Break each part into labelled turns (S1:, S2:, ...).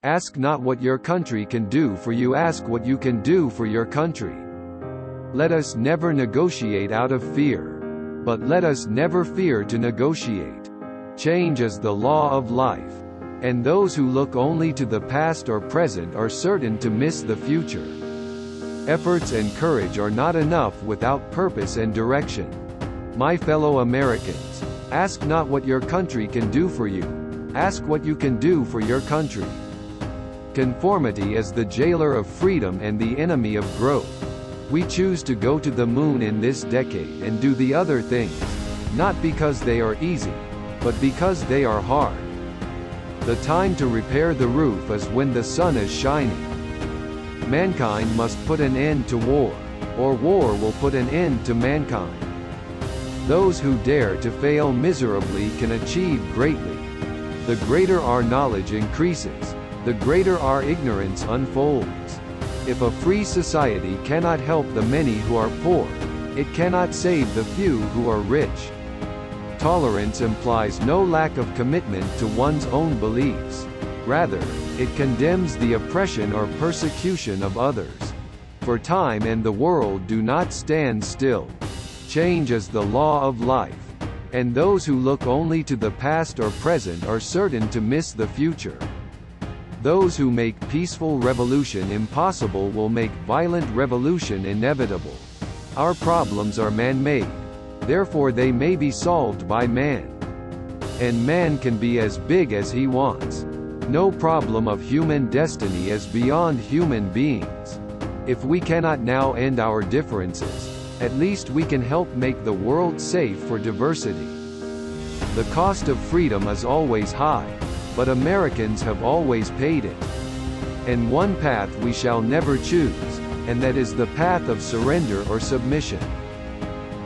S1: Ask not what your country can do for you, ask what you can do for your country. Let us never negotiate out of fear. But let us never fear to negotiate. Change is the law of life. And those who look only to the past or present are certain to miss the future. Efforts and courage are not enough without purpose and direction. My fellow Americans, ask not what your country can do for you. Ask what you can do for your country. Conformity is the jailer of freedom and the enemy of growth. We choose to go to the moon in this decade and do the other things, not because they are easy, but because they are hard. The time to repair the roof is when the sun is shining. Mankind must put an end to war, or war will put an end to mankind. Those who dare to fail miserably can achieve greatly. The greater our knowledge increases, the greater our ignorance unfolds. If a free society cannot help the many who are poor, it cannot save the few who are rich. Tolerance implies no lack of commitment to one's own beliefs. Rather, it condemns the oppression or persecution of others. For time and the world do not stand still. Change is the law of life. And those who look only to the past or present are certain to miss the future. Those who make peaceful revolution impossible will make violent revolution inevitable. Our problems are man-made. Therefore they may be solved by man. And man can be as big as he wants. No problem of human destiny is beyond human beings. If we cannot now end our differences, at least we can help make the world safe for diversity. The cost of freedom is always high, but Americans have always paid it. And one path we shall never choose, and that is the path of surrender or submission.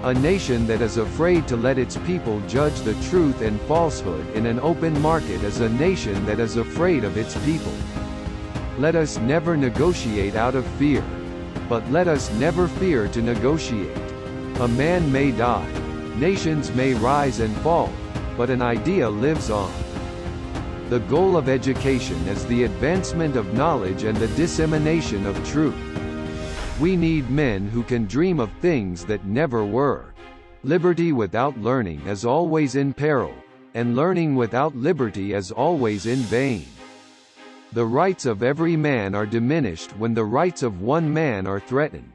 S1: A nation that is afraid to let its people judge the truth and falsehood in an open market is a nation that is afraid of its people. Let us never negotiate out of fear. But let us never fear to negotiate. A man may die, nations may rise and fall, but an idea lives on. The goal of education is the advancement of knowledge and the dissemination of truth. We need men who can dream of things that never were. Liberty without learning is always in peril, and learning without liberty is always in vain. The rights of every man are diminished when the rights of one man are threatened.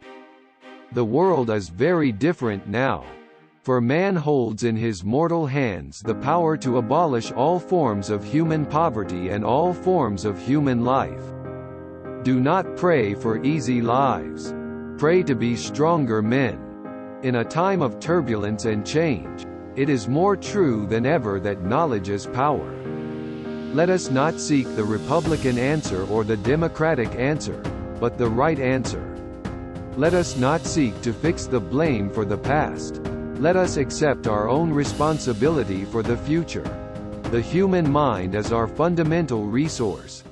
S1: The world is very different now. For man holds in his mortal hands the power to abolish all forms of human poverty and all forms of human life. Do not pray for easy lives. Pray to be stronger men. In a time of turbulence and change, it is more true than ever that knowledge is power. Let us not seek the Republican answer or the Democratic answer, but the right answer. Let us not seek to fix the blame for the past. Let us accept our own responsibility for the future. The human mind is our fundamental resource.